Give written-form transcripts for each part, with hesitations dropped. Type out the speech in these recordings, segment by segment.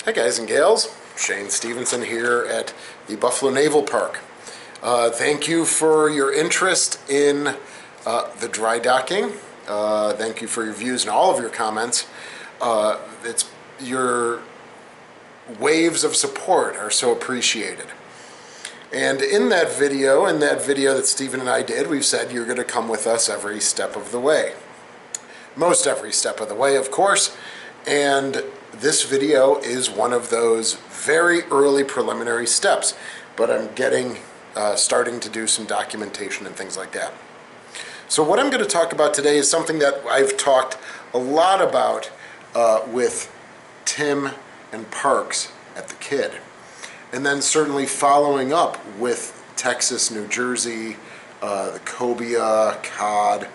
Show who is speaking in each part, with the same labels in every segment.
Speaker 1: Hi guys and gals, Shane Stevenson here at the Buffalo Naval Park. Thank you for your interest in the dry docking. Thank you for your views and all of your comments. It's your waves of support are so appreciated. And in that video that Stephen and I did, we've said you're going to come with us every step of the way. Most every step of the way, of course. And this video is one of those very early preliminary steps, but I'm starting to do some documentation and things like that. So what I'm going to talk about today is something that I've talked a lot about with Tim and Parks at the Kid. And then certainly following up with Texas, New Jersey, the cobia, cod,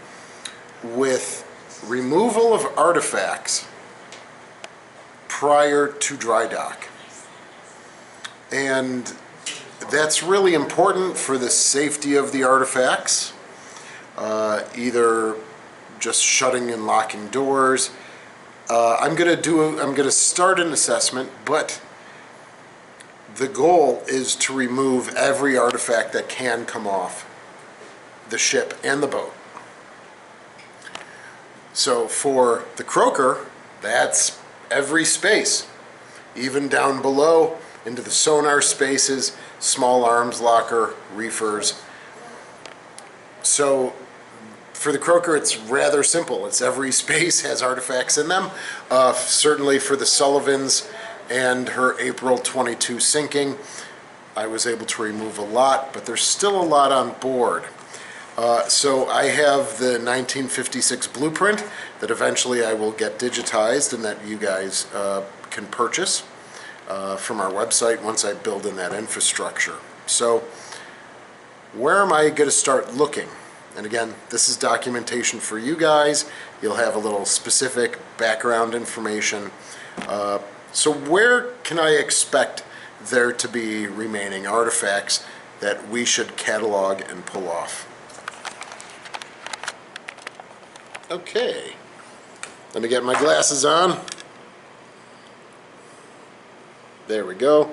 Speaker 1: with removal of artifacts prior to dry dock. And that's really important for the safety of the artifacts, either just shutting and locking doors. I'm gonna start an assessment, but the goal is to remove every artifact that can come off the ship and the boat. So for the croaker, that's every space, even down below into the sonar spaces, small arms locker, reefers. So for the croaker, it's rather simple. It's every space has artifacts in them. Certainly for the Sullivans and her April 22 sinking, I was able to remove a lot, but there's still a lot on board. So I have the 1956 blueprint that eventually I will get digitized and that you guys can purchase from our website once I build in that infrastructure. So where am I going to start looking? And again, this is documentation for you guys. You'll have a little specific background information. So where can I expect there to be remaining artifacts that we should catalog and pull off? Okay, let me get my glasses on. There we go.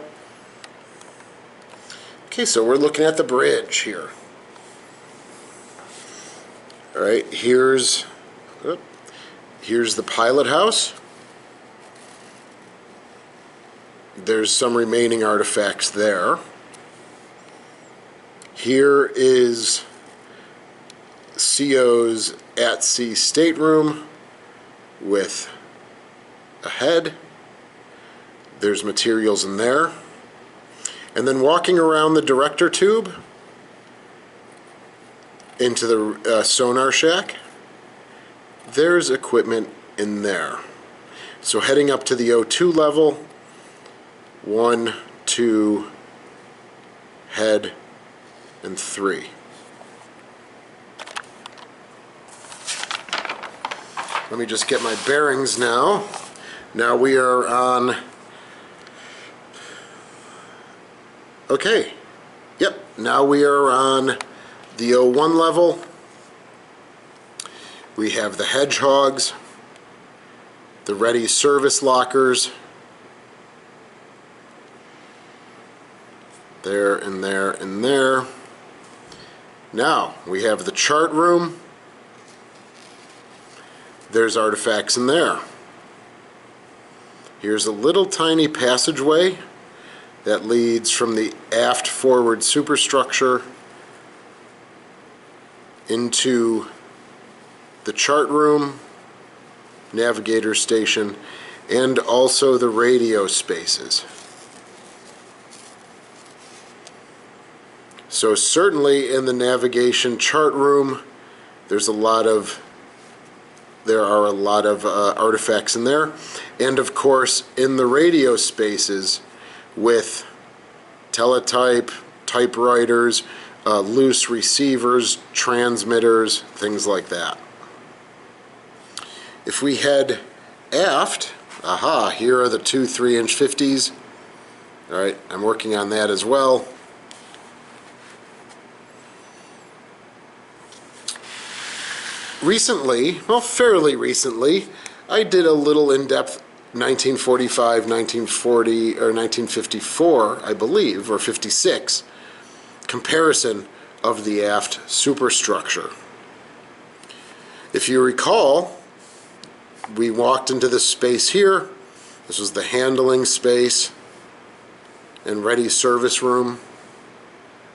Speaker 1: Okay, so we're looking at the bridge here. All right, here's the pilot house. There's some remaining artifacts there. Here is CO's at-sea stateroom with a head. There's materials in there. And then walking around the director tube into the sonar shack, there's equipment in there. So heading up to the O2 level, 1, 2, head, and 3. Let me just get my bearings now. Now we are on, okay, yep, now we are on the O1 level. We have the hedgehogs, the ready service lockers, there and there and there. Now we have the chart room. There's artifacts in there. Here's a little tiny passageway that leads from the aft forward superstructure into the chart room, navigator station, and also the radio spaces. So certainly in the navigation chart room, there are a lot of artifacts in there, and of course in the radio spaces with teletype, typewriters, loose receivers, transmitters, things like that. If we head aft, here are the two 3-inch 50s. All right, I'm working on that as well. Recently, well, fairly recently, I did a little in-depth 1945, 1940, or 1954, I believe, or 56, comparison of the aft superstructure. If you recall, we walked into this space here. This was the handling space and ready service room.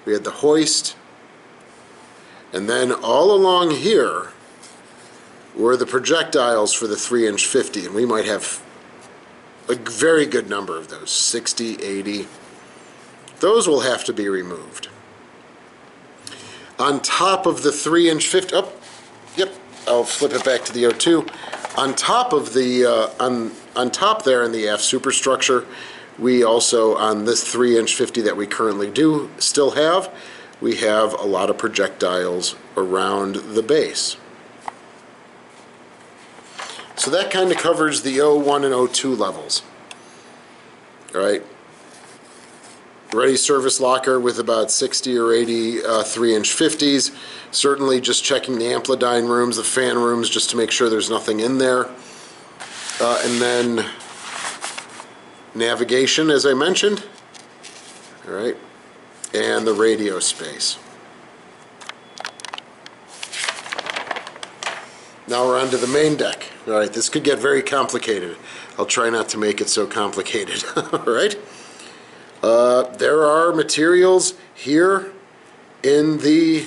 Speaker 1: We had the hoist. And then all along here were the projectiles for the 3-inch 50, and we might have a very good number of those, 60, 80. Those will have to be removed. On top of the 3-inch 50, oh, yep, I'll flip it back to the O2. On top of the, on top there in the aft superstructure, we also, on this 3-inch 50 that we currently do still have, we have a lot of projectiles around the base. So that kind of covers the O1 and O2 levels. All right. Ready service locker with about 60 or 80 3-inch 50s. Certainly just checking the Amplodyne rooms, the fan rooms, just to make sure there's nothing in there. And then navigation, as I mentioned. All right. And the radio space. Now we're on to the main deck. All right, this could get very complicated. I'll try not to make it so complicated. All right. There are materials here in the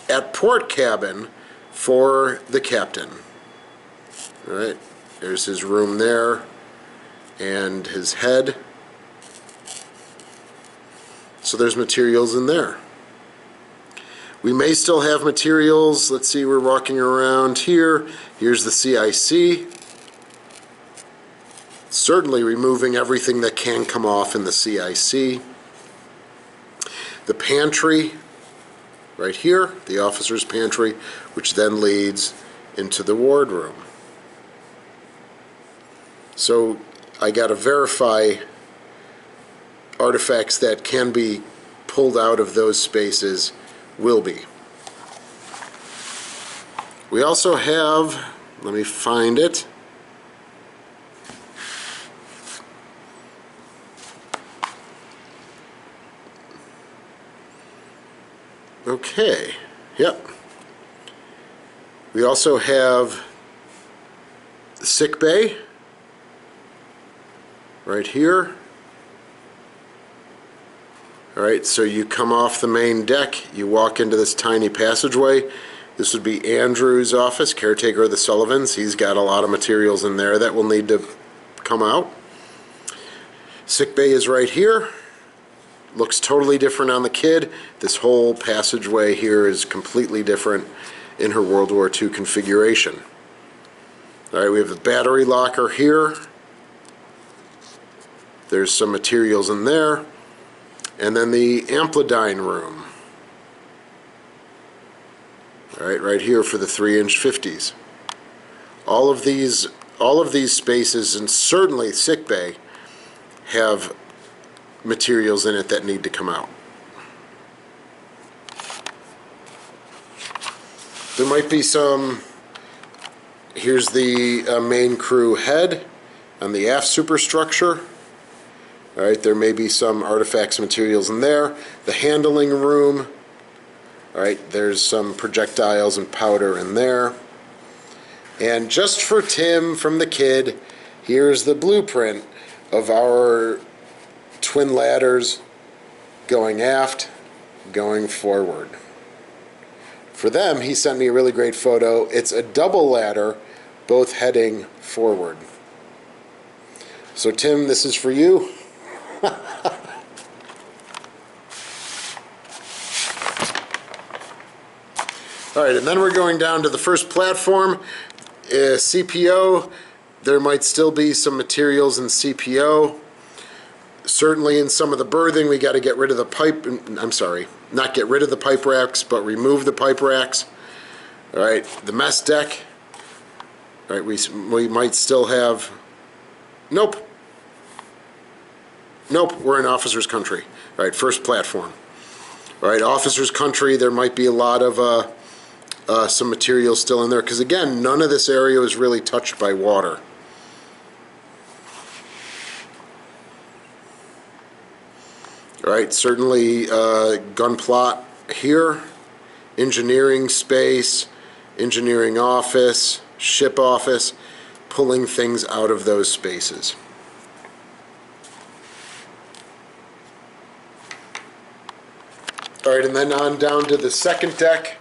Speaker 1: at port cabin for the captain. All right. There's his room there and his head. So there's materials in there. We may still have materials. Let's see, we're walking around here. Here's the CIC. Certainly removing everything that can come off in the CIC. The pantry, right here, the officer's pantry, which then leads into the wardroom. So I got to verify artifacts that can be pulled out of those spaces will be. We also have, let me find it. Okay, yep. We also have the sick bay right here. All right, so you come off the main deck, you walk into this tiny passageway. This would be Andrew's office, caretaker of the Sullivans. He's got a lot of materials in there that will need to come out. Sick bay is right here. Looks totally different on the kid. This whole passageway here is completely different in her World War II configuration. All right, we have the battery locker here. There's some materials in there. And then the Amplodyne room. All right, right here for the 3-inch 50s. All of these spaces, and certainly sick bay, have materials in it that need to come out. There might be some. Here's the main crew head on the aft superstructure. All right, there may be some artifacts and materials in there. The handling room. All right, there's some projectiles and powder in there. And just for Tim from the kid, here's the blueprint of our twin ladders going aft, going forward. For them, he sent me a really great photo. It's a double ladder, both heading forward. So Tim, this is for you. All right, and then we're going down to the first platform, CPO. There might still be some materials in CPO. Certainly in some of the berthing, we got to get rid of the pipe. I'm sorry, not get rid of the pipe racks, but remove the pipe racks. All right, the mess deck. All right, we might still have. Nope. Nope, we're in officer's country. All right, first platform. All right, officer's country, there might be a lot of some material still in there, because again, none of this area was really touched by water. All right, certainly gun plot here, engineering space, engineering office, ship office, pulling things out of those spaces. All right, and then on down to the second deck,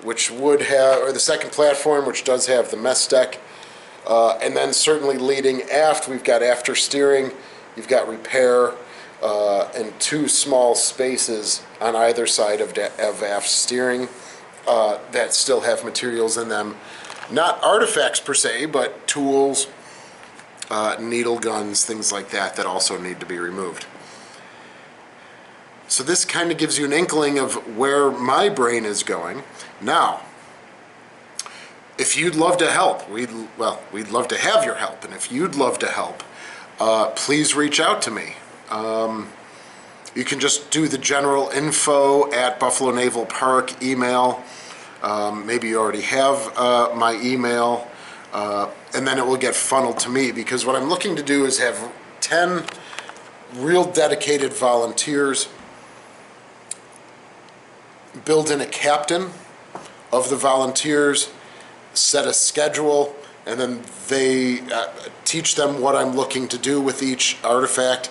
Speaker 1: which would have, or the second platform, which does have the mess deck. And then certainly leading aft, we've got after steering, you've got repair, and two small spaces on either side of aft steering that still have materials in them. Not artifacts per se, but tools, needle guns, things like that that also need to be removed. So this kind of gives you an inkling of where my brain is going. Now, if you'd love to help, we'd love to have your help. And if you'd love to help, please reach out to me. You can just do the general info at Buffalo Naval Park email. Maybe you already have my email. And then it will get funneled to me, because what I'm looking to do is have 10 real dedicated volunteers, build in a captain of the volunteers, set a schedule, and then they teach them what I'm looking to do with each artifact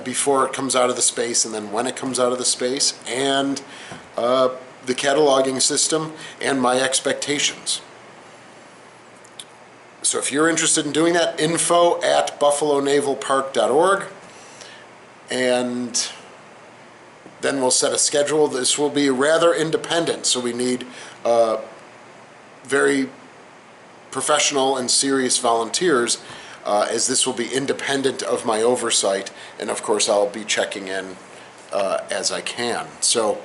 Speaker 1: before it comes out of the space, and then when it comes out of the space, and the cataloging system and my expectations. So if you're interested in doing that, info at buffalonavalpark.org, and then we'll set a schedule. This will be rather independent, so we need very professional and serious volunteers, as this will be independent of my oversight, and of course I'll be checking in as I can. So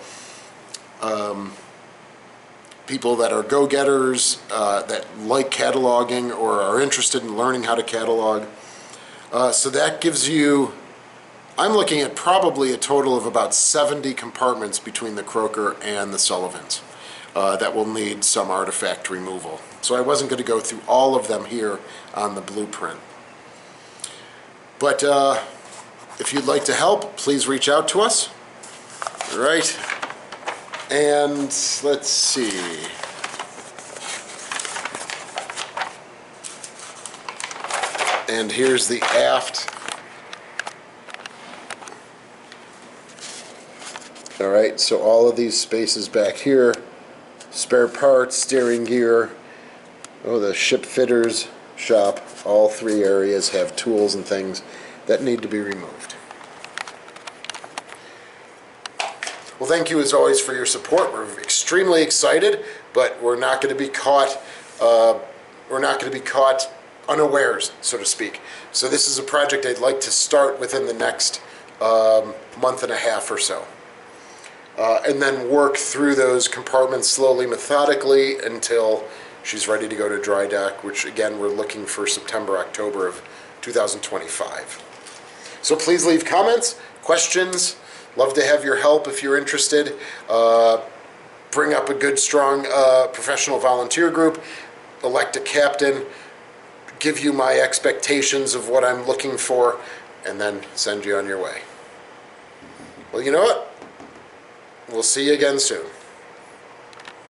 Speaker 1: people that are go-getters, that like cataloging or are interested in learning how to catalog. So that gives you, I'm looking at probably a total of about 70 compartments between the Croker and the Sullivans that will need some artifact removal. So I wasn't going to go through all of them here on the blueprint. But if you'd like to help, please reach out to us. All right. And let's see. And here's the aft. All right, so all of these spaces back here, spare parts, steering gear, the ship fitters shop, all three areas have tools and things that need to be removed. Well, thank you as always for your support. We're extremely excited, but we're not going to be caught. Unawares, so to speak. So this is a project I'd like to start within the next month and a half or so, and then work through those compartments slowly, methodically, until she's ready to go to dry dock, which again we're looking for September, October of 2025. So please leave comments, questions. Love to have your help if you're interested. Bring up a good, strong, professional volunteer group, elect a captain, give you my expectations of what I'm looking for, and then send you on your way. Well, you know what? We'll see you again soon.